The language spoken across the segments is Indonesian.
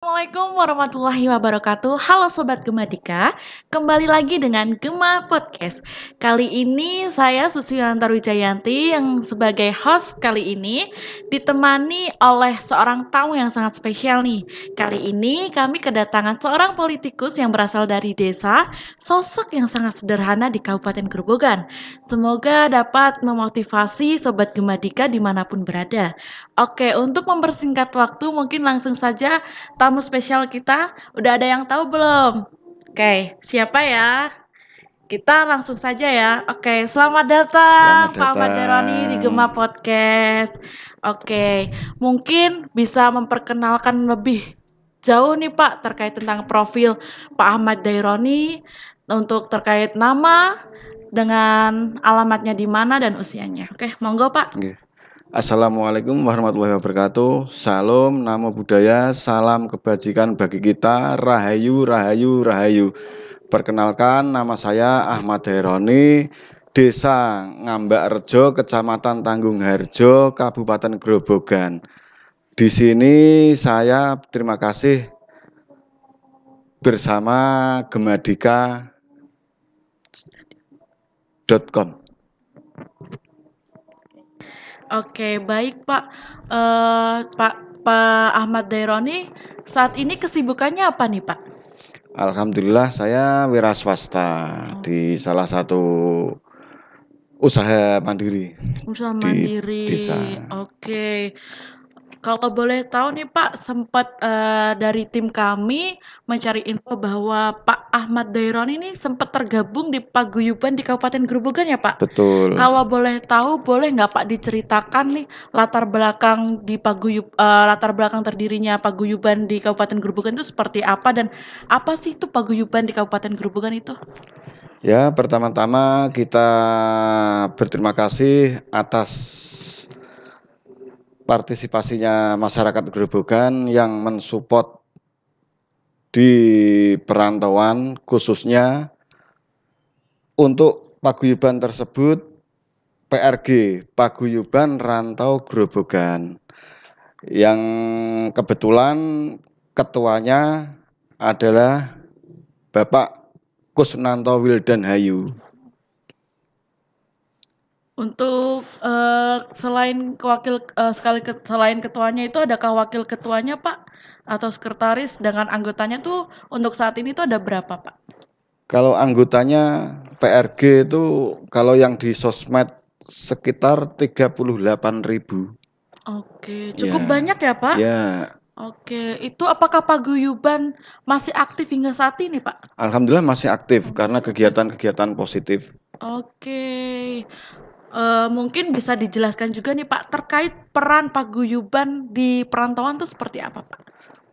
Assalamualaikum warahmatullahi wabarakatuh. Halo Sobat Gemadika, kembali lagi dengan Gema Podcast. Kali ini saya Susi Wijayanti yang sebagai host kali ini ditemani oleh seorang tamu yang sangat spesial nih. Kali ini kami kedatangan seorang politikus yang berasal dari desa, sosok yang sangat sederhana di Kabupaten Grobogan. Semoga dapat memotivasi Sobat Gemadika dimanapun berada. Oke, untuk mempersingkat waktu mungkin langsung saja tamu spesial kita. Udah ada yang tahu belum? Oke, siapa ya? Kita langsung saja ya. Oke, selamat datang Selamat Pak Ahmad Daironi di Gema datang. Podcast. Oke, mungkin bisa memperkenalkan lebih jauh nih Pak terkait tentang profil Pak Ahmad Daironi untuk terkait nama dengan alamatnya di mana dan usianya. Oke, monggo Pak. Nggih. Assalamualaikum warahmatullahi wabarakatuh. Salam, namo buddhaya, salam kebajikan bagi kita. Rahayu, rahayu, rahayu. Perkenalkan, nama saya Ahmad Daironi, Desa Ngambak Rejo, Kecamatan Tanggung Harjo, Kabupaten Grobogan. Di sini saya terima kasih bersama gemadika.com. Oke, baik Pak. Pak Ahmad Daironi, saat ini kesibukannya apa nih Pak? Alhamdulillah saya wira swasta di salah satu usaha mandiri Usaha di mandiri. desa. Oke. Kalau boleh tahu nih Pak, sempat dari tim kami mencari info bahwa Pak Ahmad Daironi ini sempat tergabung di paguyuban di Kabupaten Grobogan ya Pak? Betul. Kalau boleh tahu, boleh nggak Pak diceritakan nih latar belakang latar belakang terdirinya paguyuban di Kabupaten Grobogan itu seperti apa dan apa sih itu paguyuban di Kabupaten Grobogan itu? Ya, pertama-tama kita berterima kasih atas partisipasinya masyarakat Grobogan yang mensupport di perantauan, khususnya untuk paguyuban tersebut PRG, Paguyuban Rantau Grobogan, yang kebetulan ketuanya adalah Bapak Kusnanto Wildan Hayu. Untuk selain ketuanya itu adakah wakil ketuanya Pak atau sekretaris dengan anggotanya tuh untuk saat ini tuh ada berapa Pak? Kalau anggotanya PRG itu kalau yang di sosmed sekitar 38.000. Oke, cukup Ya, banyak ya Pak? ya. Oke, itu apakah paguyuban masih aktif hingga saat ini Pak? Alhamdulillah masih aktif Oh, karena masih aktif. kegiatan-kegiatan positif. Oke. Mungkin bisa dijelaskan juga nih Pak terkait peran paguyuban di perantauan tuh seperti apa Pak?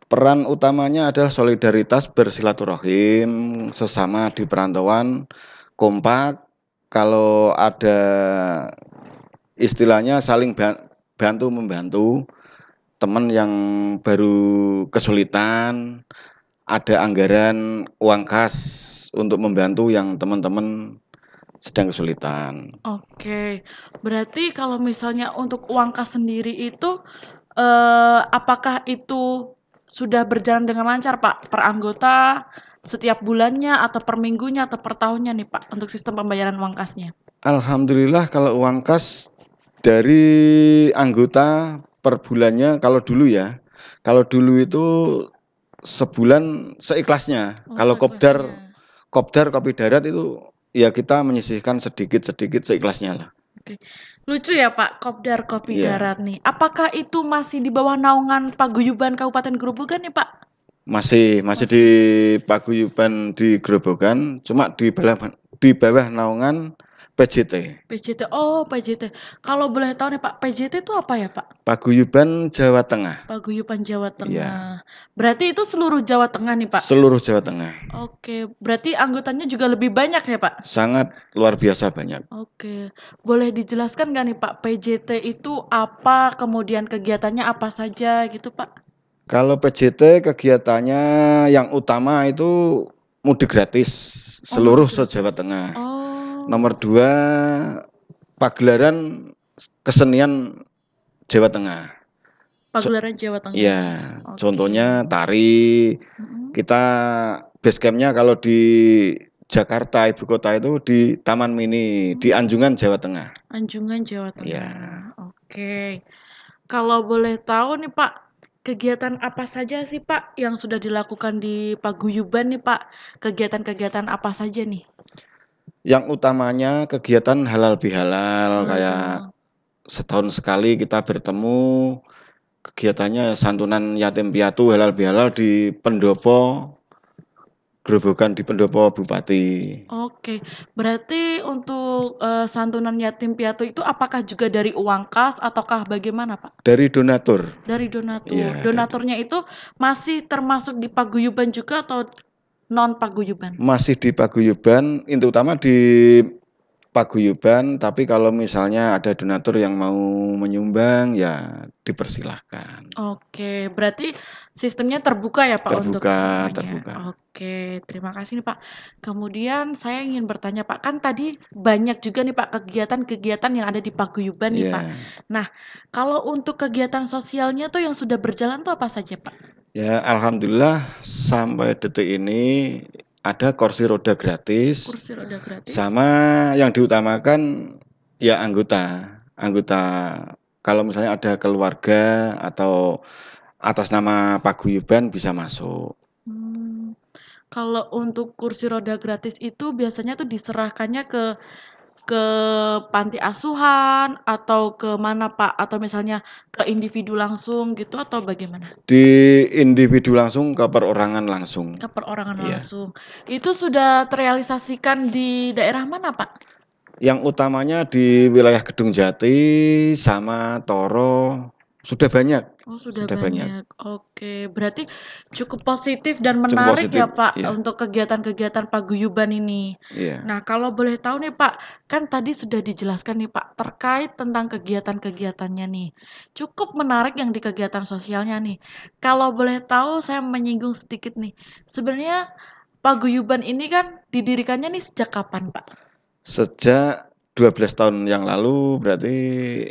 Peran utamanya adalah solidaritas bersilaturahim sesama di perantauan, kompak, kalau ada istilahnya saling bantu membantu teman yang baru kesulitan, ada anggaran uang kas untuk membantu yang teman-teman sedang kesulitan. Oke, berarti kalau misalnya untuk uang kas sendiri itu, apakah itu sudah berjalan dengan lancar, Pak? Per anggota, setiap bulannya, atau per minggunya, atau per tahunnya nih, Pak, untuk sistem pembayaran uang kasnya? Alhamdulillah kalau uang kas dari anggota per bulannya kalau dulu ya, kalau dulu itu sebulan seikhlasnya. Oh, Kalau seikhlasnya. kopdar kopi darat itu ya kita menyisihkan sedikit-sedikit seikhlasnya lah. Oke. Lucu ya, Pak, Kopdar Kopi Iya, Darat nih. Apakah itu masih di bawah naungan Paguyuban Kabupaten Grobogan nih, Pak? masih di Masih. paguyuban di Grobogan, cuma di bawah naungan PJT. PJT, oh PJT. Kalau boleh tahu nih Pak, PJT itu apa ya Pak? Paguyuban Jawa Tengah. Paguyuban Jawa Iya, Tengah. Berarti itu seluruh Jawa Tengah nih Pak? seluruh Jawa Tengah. Oke, berarti anggotanya juga lebih banyak ya Pak? Sangat luar biasa banyak. Oke, boleh dijelaskan nggak nih Pak, PJT itu apa, kemudian kegiatannya apa saja gitu Pak? Kalau PJT kegiatannya yang utama itu mudik gratis Oh mudik seluruh se-Jawa gratis. Tengah. Oh, Nomor 2, pagelaran kesenian Jawa Tengah. Pagelaran Jawa Tengah. Ya, Oke. contohnya tari. Mm-mm. Kita base campnya kalau di Jakarta ibu kota itu di Taman Mini di Anjungan Jawa Tengah. Anjungan Jawa Ya, Tengah. Oke. Kalau boleh tahu nih Pak, kegiatan apa saja sih Pak yang sudah dilakukan di Paguyuban nih Pak? Kegiatan-kegiatan apa saja nih? yang utamanya kegiatan halal bihalal Halal kayak bihalal. setahun sekali kita bertemu. Kegiatannya santunan yatim piatu halal bihalal di Pendopo, Grobogan di Pendopo Bupati. Oke, berarti untuk santunan yatim piatu itu apakah juga dari uang kas ataukah bagaimana Pak? Dari donatur. Dari donatur. Iya, Donaturnya itu masih termasuk di Paguyuban juga atau non Paguyuban? masih di Paguyuban, itu utama di Paguyuban, tapi kalau misalnya ada donatur yang mau menyumbang ya dipersilahkan. Oke, berarti sistemnya terbuka ya Pak untuk Terbuka, semuanya. terbuka. Oke, terima kasih nih Pak. Kemudian saya ingin bertanya Pak, kan tadi banyak juga nih Pak kegiatan-kegiatan yang ada di Paguyuban nih Pak. Ya, Nah, kalau untuk kegiatan sosialnya tuh yang sudah berjalan tuh apa saja Pak? ya alhamdulillah sampai detik ini ada kursi roda gratis. Kursi roda gratis? Sama yang diutamakan ya anggota kalau misalnya ada keluarga atau atas nama paguyuban bisa masuk. Hmm, kalau untuk kursi roda gratis itu biasanya tuh diserahkannya ke panti asuhan atau ke mana Pak? Atau misalnya ke individu langsung gitu atau bagaimana? Di individu langsung ke perorangan langsung. Ke perorangan Iya. langsung. Itu sudah terrealisasikan di daerah mana Pak? Yang utamanya di wilayah Gedung Jati sama Toro sudah banyak, Oh sudah sudah banyak. banyak. Oke, berarti cukup positif dan Cukup menarik positif, ya Pak iya. untuk kegiatan-kegiatan paguyuban ini. Iya. Nah, kalau boleh tahu nih Pak, kan tadi sudah dijelaskan nih Pak terkait tentang kegiatan-kegiatannya nih. Cukup menarik yang di kegiatan sosialnya nih. Kalau boleh tahu saya menyinggung sedikit nih. Sebenarnya paguyuban ini kan didirikannya nih sejak kapan Pak? Sejak 12 tahun yang lalu berarti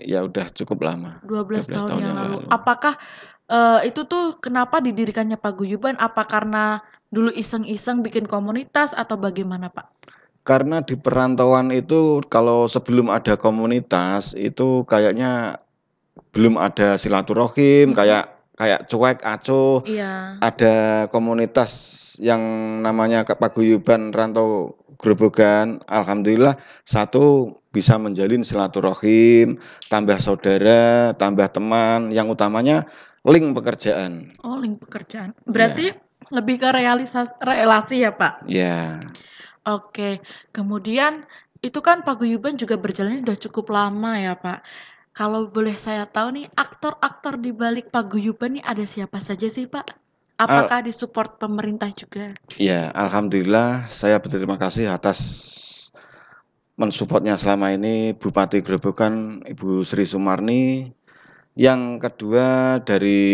ya udah cukup lama. 12 12 tahun tahun yang yang lalu. lalu. Apakah, itu tuh kenapa didirikannya paguyuban? Apa karena dulu iseng-iseng bikin komunitas atau bagaimana, Pak? Karena di perantauan itu kalau sebelum ada komunitas itu kayaknya belum ada silaturahim, Mhm. kayak cuek, acuh. Iya. Ada komunitas yang namanya Paguyuban Rantau Grobogan. Alhamdulillah satu bisa menjalin silaturahim, tambah saudara, tambah teman, yang utamanya link pekerjaan. Oh, link pekerjaan. Berarti Ya, lebih ke relasi ya, Pak? ya. Oke. Kemudian itu kan paguyuban juga berjalannya udah cukup lama ya, Pak. Kalau boleh saya tahu nih, aktor-aktor di balik paguyuban nih ada siapa saja sih, Pak? Al Apakah disupport pemerintah juga? ya, alhamdulillah saya berterima kasih atas mensupportnya selama ini Bupati Grobogan Ibu Sri Sumarni. Yang kedua dari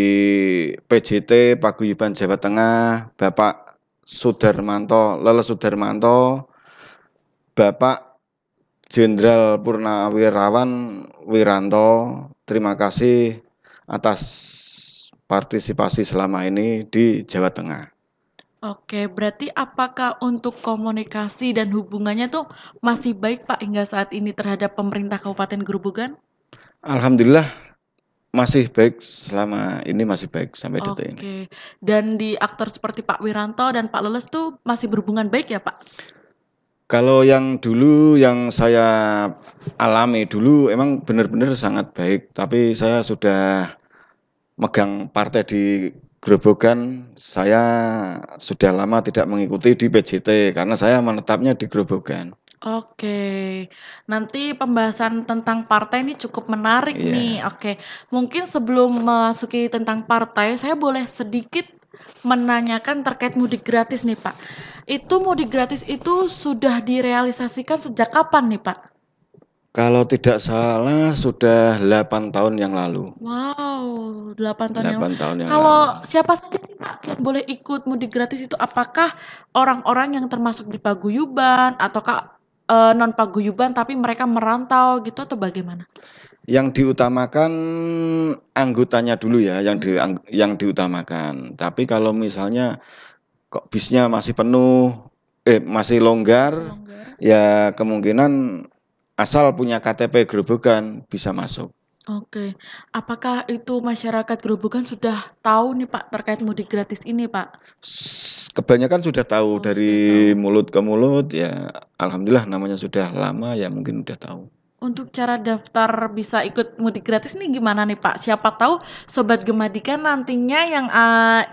PJT Paguyuban Jawa Tengah, Bapak Sudarmanto, Leles Sudarmanto, Bapak Jenderal Purnawirawan Wiranto. Terima kasih atas partisipasi selama ini di Jawa Tengah. Oke, berarti apakah untuk komunikasi dan hubungannya tuh masih baik Pak hingga saat ini terhadap pemerintah Kabupaten Grobogan? Alhamdulillah masih baik selama ini masih baik sampai detik ini. Oke, dan di aktor seperti Pak Wiranto dan Pak Leles tuh masih berhubungan baik ya Pak? Kalau yang dulu yang saya alami dulu emang benar-benar sangat baik, tapi saya sudah megang partai di Grobogan, saya sudah lama tidak mengikuti di PJT karena saya menetapnya di Grobogan. Oke, nanti pembahasan tentang partai ini cukup menarik nih. Iya. Oke, mungkin sebelum memasuki tentang partai, saya boleh sedikit menanyakan terkait mudik gratis nih Pak. Itu mudik gratis itu sudah direalisasikan sejak kapan nih Pak? Kalau tidak salah sudah 8 tahun yang lalu. Wow, 8 tahun yang lalu. 8 tahun yang lalu. Kalau siapa saja sih, Pak, yang boleh ikut mudik gratis itu? Apakah orang-orang yang termasuk di paguyuban ataukah, non-paguyuban tapi mereka merantau gitu atau bagaimana? Yang diutamakan anggotanya dulu ya, yang diutamakan. Tapi kalau misalnya kok bisnya masih penuh, masih longgar, Masih longgar. ya kemungkinan asal punya KTP Grobogan bisa masuk. Oke. Apakah itu masyarakat Grobogan sudah tahu nih Pak terkait mudik gratis ini Pak? Kebanyakan sudah tahu Oh, sudah tahu. dari mulut ke mulut ya. Alhamdulillah namanya sudah lama ya mungkin udah tahu. Untuk cara daftar bisa ikut mudik gratis nih gimana nih Pak? Siapa tahu Sobat Gemadika nantinya yang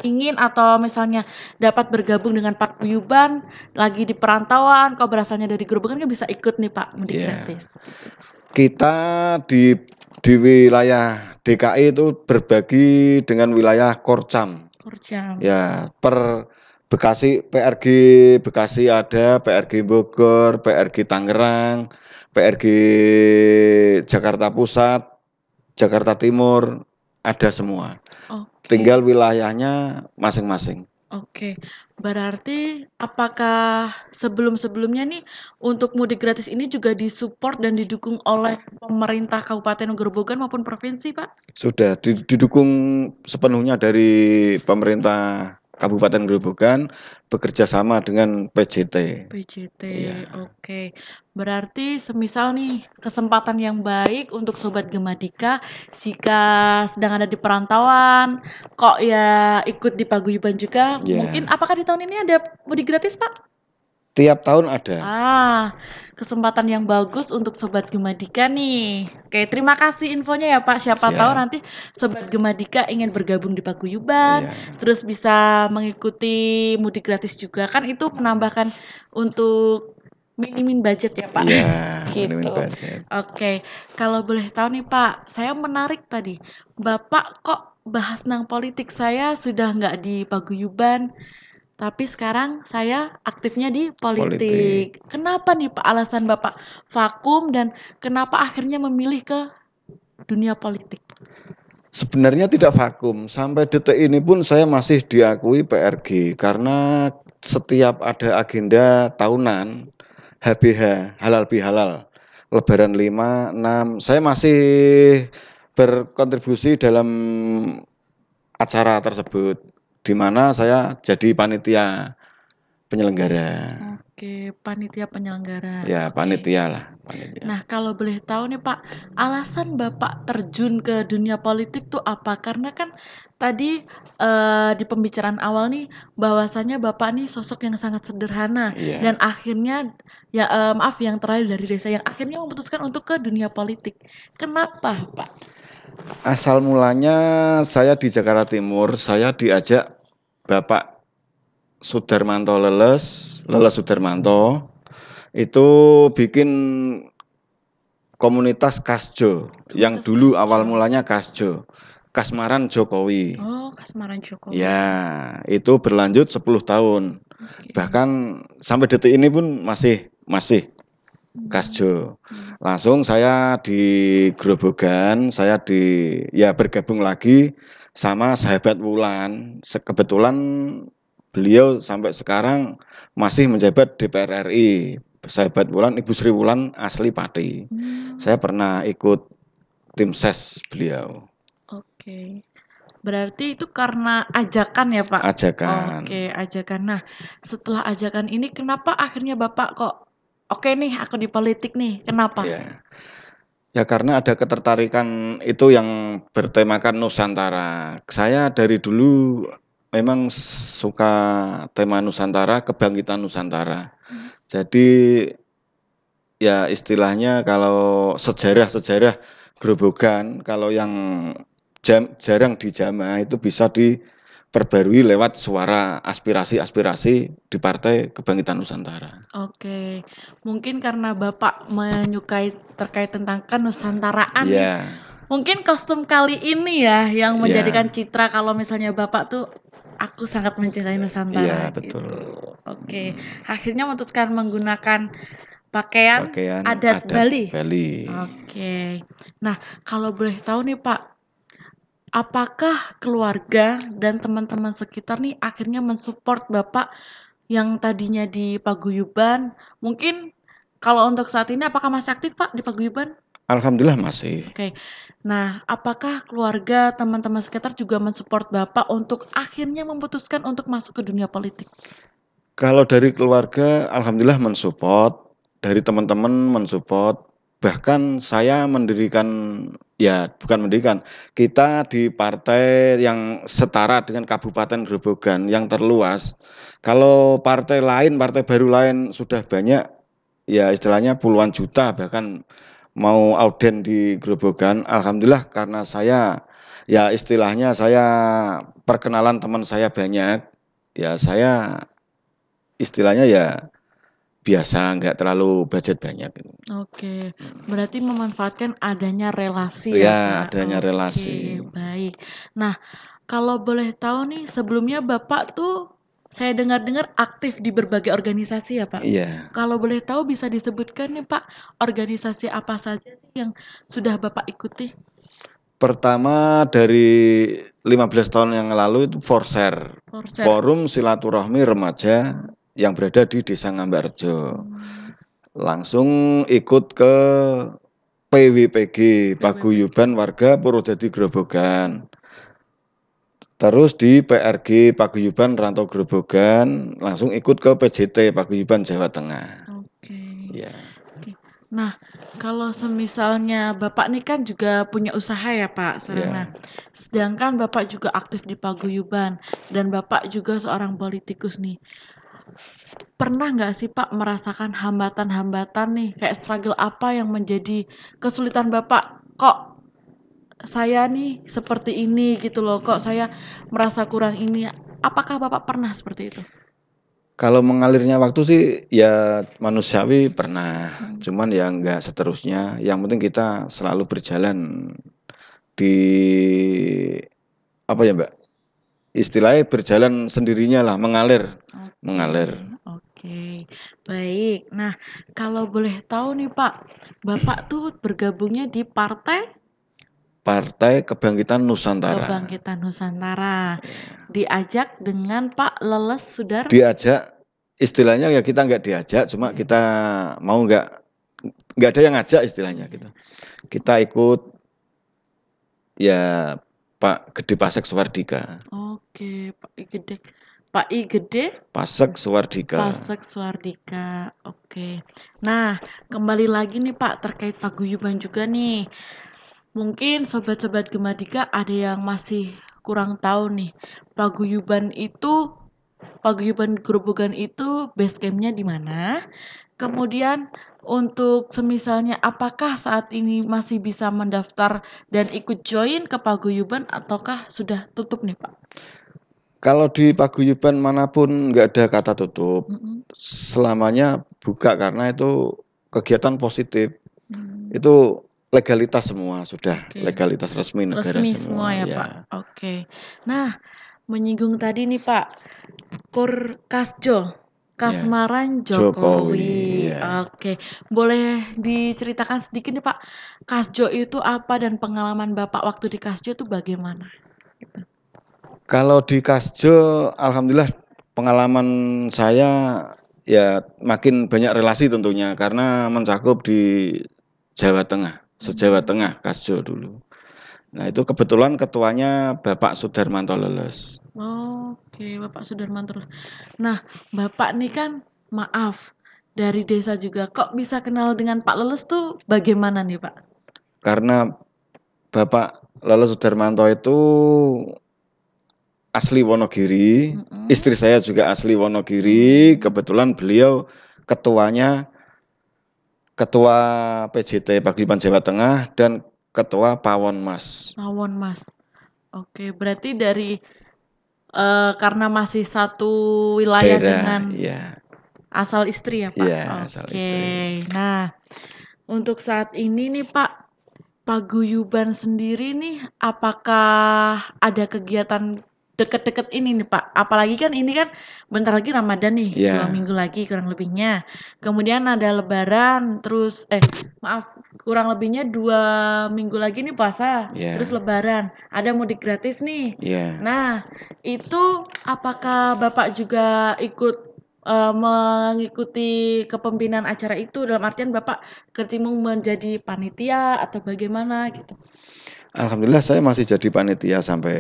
ingin atau misalnya dapat bergabung dengan paguyuban lagi di perantauan, kok berasalnya dari Grobogan kan bisa ikut nih Pak mudik Ya, gratis. Gitu. kita di wilayah DKI itu berbagi dengan wilayah Korcam. Korjam. Ya, per Bekasi, PRG Bekasi ada, PRG Bogor, PRG Tangerang, PRG Jakarta Pusat, Jakarta Timur, ada semua. Oke. Tinggal wilayahnya masing-masing. Oke, berarti apakah sebelum-sebelumnya nih untuk mudik gratis ini juga disupport dan didukung oleh pemerintah Kabupaten Grobogan maupun provinsi, Pak? Sudah didukung sepenuhnya dari pemerintah Kabupaten Grobogan bekerja sama dengan PJT. PJT, Ya. oke. Berarti semisal nih kesempatan yang baik untuk Sobat Gemadika jika sedang ada di perantauan, kok ya ikut di paguyuban juga, Ya. mungkin apakah di tahun ini ada mudik gratis, Pak? Tiap tahun ada. Kesempatan yang bagus untuk Sobat Gemadika nih. Oke, terima kasih infonya ya Pak. Siapa tahu Siap. nanti Sobat Gemadika ingin bergabung di paguyuban, Iya. terus bisa mengikuti mudik gratis juga. Kan itu menambahkan untuk minimin budget ya Pak. Iya, Gitu. minimin budget. Oke, kalau boleh tahu nih Pak, saya menarik tadi. Bapak kok bahas tentang politik, saya sudah nggak di paguyuban, tapi sekarang saya aktifnya di politik. Kenapa nih Pak alasan Bapak vakum dan kenapa akhirnya memilih ke dunia politik? Sebenarnya tidak vakum. Sampai detik ini pun saya masih diakui PRG karena setiap ada agenda tahunan HBH, halal bihalal, Lebaran 5, 6, saya masih berkontribusi dalam acara tersebut di mana saya jadi panitia penyelenggara. Oke, panitia penyelenggara. Ya, Oke. panitia lah, panitia. Nah, kalau boleh tahu nih Pak, alasan Bapak terjun ke dunia politik tuh apa? Karena kan tadi di pembicaraan awal nih bahwasanya Bapak nih sosok yang sangat sederhana Iya. dan akhirnya ya maaf yang terakhir dari desa yang akhirnya memutuskan untuk ke dunia politik. Kenapa, Pak? Asal mulanya saya di Jakarta Timur, saya diajak Bapak Sudarmanto Leles Sudarmanto itu bikin komunitas Kasjo yang dulu Kasjo. awal mulanya Kasjo, Kasmaran Jokowi. Oh, Kasmaran Jokowi. Ya, itu berlanjut 10 tahun. Oke. Bahkan sampai detik ini pun masih Kasjo. Langsung saya di Grobogan, saya bergabung lagi sama sahabat Wulan. Kebetulan beliau sampai sekarang masih menjabat DPR RI. Sahabat Wulan, Ibu Sri Wulan asli Pati. Saya pernah ikut tim ses beliau. Oke. Berarti itu karena ajakan ya, Pak? Ajakan. Oke, ajakan. Nah, setelah ajakan ini kenapa akhirnya Bapak kok oke nih aku di politik nih, kenapa? Ya karena ada ketertarikan itu yang bertemakan Nusantara. Saya dari dulu memang suka tema Nusantara, kebangkitan Nusantara. Jadi ya istilahnya kalau sejarah Grobogan, kalau yang jarang dijamah itu bisa diperbarui lewat suara aspirasi-aspirasi di Partai Kebangkitan Nusantara. Oke, mungkin karena Bapak menyukai terkait tentang kenusantaraan Iya. Mungkin kostum kali ini ya yang menjadikan citra kalau misalnya Bapak tuh aku sangat mencintai Nusantara. Iya, betul. Gitu. Oke, akhirnya memutuskan menggunakan pakaian adat Bali. Oke. Nah, kalau boleh tahu nih Pak, apakah keluarga dan teman-teman sekitar nih akhirnya mensupport Bapak yang tadinya di paguyuban? Mungkin kalau untuk saat ini apakah masih aktif Pak di paguyuban? Alhamdulillah masih. Oke. Nah, apakah keluarga, teman-teman sekitar juga mensupport Bapak untuk akhirnya memutuskan untuk masuk ke dunia politik? Kalau dari keluarga alhamdulillah mensupport, dari teman-teman mensupport, bahkan saya mendirikan ya bukan mendirikan, kita di partai yang setara dengan Kabupaten Grobogan yang terluas. Kalau partai lain, partai baru lain sudah banyak, ya istilahnya puluhan juta bahkan mau auden di Grobogan. Alhamdulillah karena saya ya istilahnya saya perkenalan teman saya banyak, ya saya istilahnya ya biasa, nggak terlalu budget banyak gitu. Oke, berarti memanfaatkan adanya relasi ya, Ya, Pak? adanya Oke, relasi. baik. Nah, kalau boleh tahu nih, sebelumnya Bapak tuh saya dengar-dengar aktif di berbagai organisasi ya, Pak? Iya. Kalau boleh tahu bisa disebutkan nih, Pak, organisasi apa saja sih yang sudah Bapak ikuti? Pertama dari 15 tahun yang lalu itu Forser, Forser. Forum Silaturahmi Remaja yang berada di Desa Ngambarjo. Hmm, Langsung ikut ke PWPG, PWPG. Paguyuban Warga Purwodadi Grobogan. Terus di PRG Paguyuban Rantau Grobogan, langsung ikut ke PJT Paguyuban Jawa Tengah. Oke. Ya. Oke. Nah, kalau semisalnya Bapak nih kan juga punya usaha ya, Pak, Ya. Nah, sedangkan Bapak juga aktif di paguyuban dan Bapak juga seorang politikus nih. Pernah nggak sih Pak merasakan hambatan-hambatan nih, kayak struggle apa yang menjadi kesulitan Bapak? Kok saya nih seperti ini gitu loh, kok saya merasa kurang ini. Apakah Bapak pernah seperti itu? Kalau mengalirnya waktu sih ya manusiawi pernah, Hmm. cuman ya enggak seterusnya. Yang penting kita selalu berjalan di apa ya Mbak? Istilahnya berjalan sendirinya lah, mengalir, Oke, mengalir. oke. Baik. Nah, kalau boleh tahu nih Pak, Bapak tuh bergabungnya di Partai Partai Kebangkitan Nusantara. Kebangkitan Nusantara. Diajak dengan Pak Leles Sudar. Diajak, istilahnya ya kita nggak diajak, cuma Iya. kita mau nggak ada yang ngajak istilahnya gitu. Kita ikut ya Pak Gede Pasek Suwardika. Oke, Pak I Gede. Pak I Gede Pasek Suwardika. Pasek Suardika. Oke. Nah, kembali lagi nih Pak terkait paguyuban juga nih. Mungkin sobat-sobat Gemadika ada yang masih kurang tahu nih. Paguyuban itu Paguyuban Grobogan itu base camp-nya di mana? Kemudian untuk semisalnya apakah saat ini masih bisa mendaftar dan ikut join ke paguyuban ataukah sudah tutup nih, Pak? Kalau di paguyuban manapun nggak ada kata tutup, Mhm. selamanya buka karena itu kegiatan positif. Hmm, Itu legalitas semua, sudah oke. legalitas resmi negara Resmi semua semua, ya, Pak? ya. Oke. Nah, menyinggung tadi nih, Pak, Kasjo, Ya, Kasmaran Jokowi, Jokowi. ya. Oke, boleh diceritakan sedikit nih, Pak, Kasjo itu apa dan pengalaman Bapak waktu di Kasjo itu bagaimana? Gitu. Kalau di Kasjo, alhamdulillah pengalaman saya ya makin banyak relasi tentunya karena mencakup di Jawa Tengah, se-Jawa Tengah Kasjo dulu. Nah, itu kebetulan ketuanya Bapak Sudarmanto Leles. Oke, Bapak Sudarman terus. Nah, Bapak nih kan maaf dari desa juga. Kok bisa kenal dengan Pak Leles tuh bagaimana nih, Pak? Karena Bapak Leles Sudarmanto itu asli Wonogiri, Mhm. istri saya juga asli Wonogiri, Hmm, kebetulan beliau ketuanya ketua PJT Paguyuban Jawa Tengah dan ketua Pawon Mas. Tawon Mas. Oke, berarti dari karena masih satu wilayah Daerah, dengan iya, asal istri ya, Pak? iya, asal Oke. istri. Nah, untuk saat ini nih, Pak, paguyuban sendiri nih, apakah ada kegiatan deket-deket ini nih, Pak? Apalagi kan ini kan bentar lagi Ramadan nih, 2 Iya, minggu lagi kurang lebihnya. Kemudian ada Lebaran, terus maaf, kurang lebihnya 2 minggu lagi nih puasa, terus iya, Lebaran. Ada mudik gratis nih. iya. Nah, itu apakah Bapak juga ikut mengikuti kepemimpinan acara itu? Dalam artian Bapak kecimpung menjadi panitia atau bagaimana gitu? Alhamdulillah saya masih jadi panitia sampai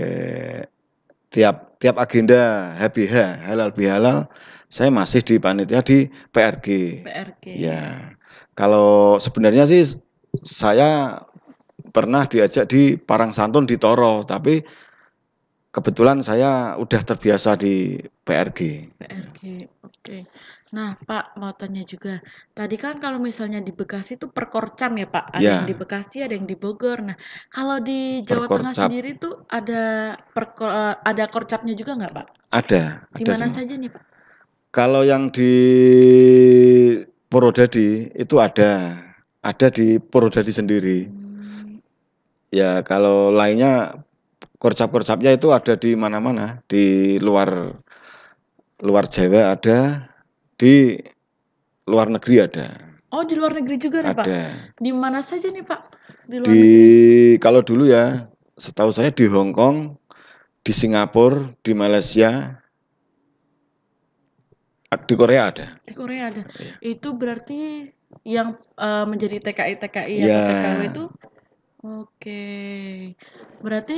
tiap agenda HBH, halal bihalal, saya masih di panitia di PRG. PRG. Ya, kalau sebenarnya sih saya pernah diajak di Parang Santun di Toro, tapi kebetulan saya udah terbiasa di PRG. PRG, oke. Nah, Pak, mau tanya juga. Tadi kan kalau misalnya di Bekasi itu per Korcam ya, Pak. Ada yang di Ya, Bekasi, ada yang di Bogor. Nah, kalau di Jawa Tengah perkorcap sendiri tuh ada Korcapnya juga nggak, Pak? Di ada mana semua. saja nih, Pak? Kalau yang di Purwodadi itu ada di Purwodadi sendiri. Hmm, Ya, kalau lainnya korcap-korcapnya itu ada di mana-mana, di luar luar Jawa ada, di luar negeri ada. Oh, di luar negeri juga nih, Pak. Ada. Di mana saja nih, Pak? Di luar Di negeri. kalau dulu ya, setahu saya di Hong Kong, di Singapura, di Malaysia, di Korea ada. Di Korea ada. Ya. Itu berarti yang menjadi TKI-TKI atau TKW Ya, itu oke. Berarti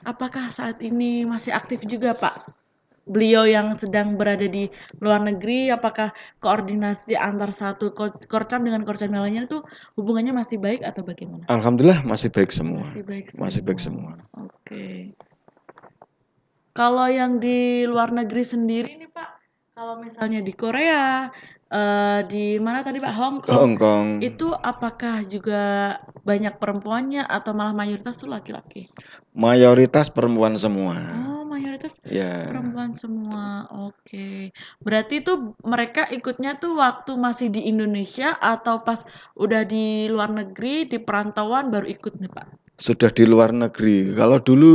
apakah saat ini masih aktif juga, Pak? Beliau yang sedang berada di luar negeri, apakah koordinasi antar satu Korcam dengan Korcam yang lainnya itu hubungannya masih baik atau bagaimana? alhamdulillah masih baik semua. Masih baik Masih baik semua. semua. Oke. Kalau yang di luar negeri sendiri nih, Pak, kalau misalnya di Korea, di mana tadi, Pak? Hong Kong, Hong Kong itu apakah juga banyak perempuannya atau malah mayoritas tuh laki-laki? mayoritas perempuan semua. Oh, mayoritas Ya, perempuan semua. Oke. Berarti itu mereka ikutnya tuh waktu masih di Indonesia atau pas udah di luar negeri, di perantauan baru ikut nih, Pak? sudah di luar negeri. Kalau dulu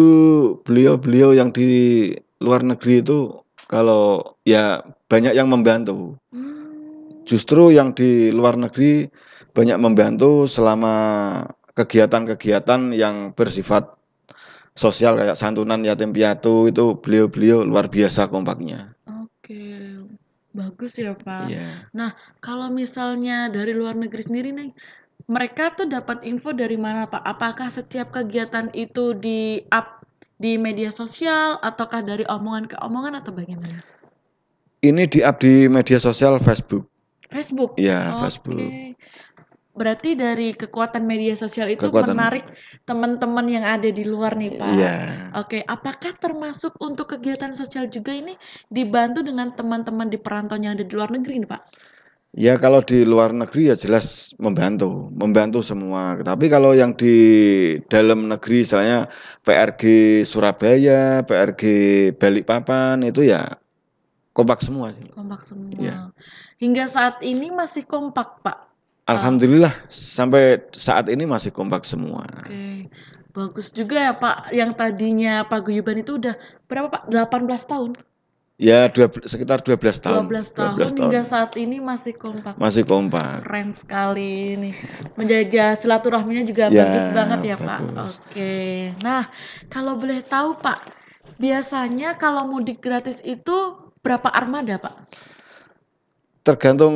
beliau-beliau yang di luar negeri itu kalau ya banyak yang membantu. Hmm, Justru yang di luar negeri banyak membantu selama kegiatan-kegiatan yang bersifat sosial kayak santunan yatim piatu itu beliau-beliau luar biasa kompaknya. oke. Bagus ya, Pak. Iya. Nah, kalau misalnya dari luar negeri sendiri nih, mereka tuh dapat info dari mana, Pak? Apakah setiap kegiatan itu di-up di media sosial ataukah dari omongan ke omongan atau bagaimana? Ini di-up di media sosial Facebook. Facebook. Ya, Facebook. Oke. Berarti dari kekuatan media sosial itu Kekuatan menarik teman-teman yang ada di luar nih, Pak. iya. Oke, apakah termasuk untuk kegiatan sosial juga ini dibantu dengan teman-teman di perantauan yang ada di luar negeri nih, Pak? Ya kalau di luar negeri ya jelas membantu semua. Tapi kalau yang di dalam negeri, misalnya PRG Surabaya, PRG Balikpapan itu ya kompak semua. Kompak Ya, semua. Hingga saat ini masih kompak, Pak? alhamdulillah sampai saat ini masih kompak semua. Oke. Bagus juga ya, Pak. Yang tadinya paguyuban itu udah berapa, Pak? 18 tahun? Ya sekitar 12 tahun, 12 12 tahun tahun hingga saat ini masih kompak. masih kompak. Keren sekali ini. Menjaga silaturahminya juga Ya, bagus banget ya, Pak. bagus. Oke. Nah, kalau boleh tahu, Pak, biasanya kalau mudik gratis itu berapa armada, Pak? Tergantung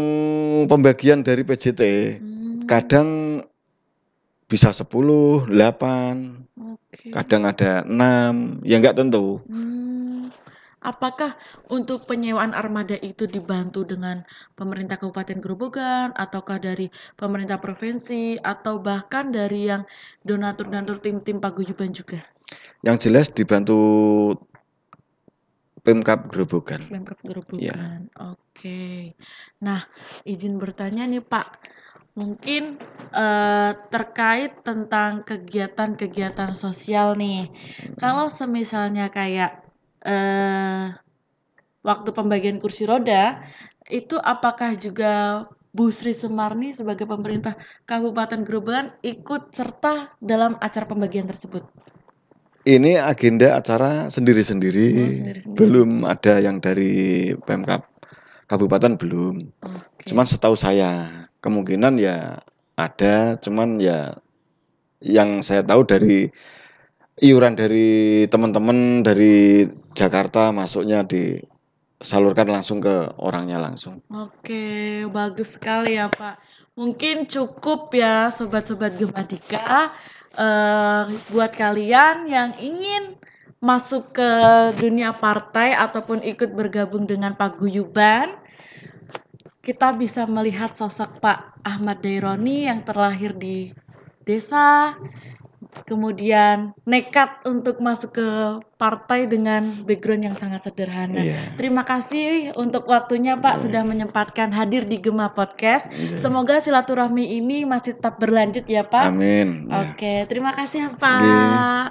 pembagian dari PJT. Hmm, Kadang bisa 10, 8, oke. kadang ada 6, ya nggak tentu. Hmm, apakah untuk penyewaan armada itu dibantu dengan pemerintah Kabupaten Grobogan, ataukah dari pemerintah provinsi, atau bahkan dari yang donatur-donatur tim-tim paguyuban juga? Yang jelas dibantu Pemkab Grobogan. Pemkab Ya, Grobogan. Oke. Nah, izin bertanya nih Pak, mungkin terkait tentang kegiatan-kegiatan sosial nih. Kalau semisalnya kayak eh, waktu pembagian kursi roda, itu apakah juga Bu Sri Sumarni sebagai pemerintah Kabupaten Grobogan ikut serta dalam acara pembagian tersebut? ini agenda acara sendiri-sendiri. Oh, sendiri-sendiri. Belum ada yang dari Pemkab Kabupaten belum. Cuman Oke. setahu saya kemungkinan ya ada, cuman ya yang saya tahu dari iuran dari teman-teman dari Jakarta masuknya di salurkan langsung ke orangnya langsung. Oke, bagus sekali ya Pak. Mungkin cukup ya sobat-sobat Gemadika, buat kalian yang ingin masuk ke dunia partai ataupun ikut bergabung dengan paguyuban, kita bisa melihat sosok Pak Ahmad Daironi yang terlahir di desa, kemudian nekat untuk masuk ke partai dengan background yang sangat sederhana. Iya. Terima kasih untuk waktunya Pak sudah menyempatkan hadir di Gema Podcast. Semoga silaturahmi ini masih tetap berlanjut ya Pak. Amin. Ya. Oke, terima kasih Nggih. Pak.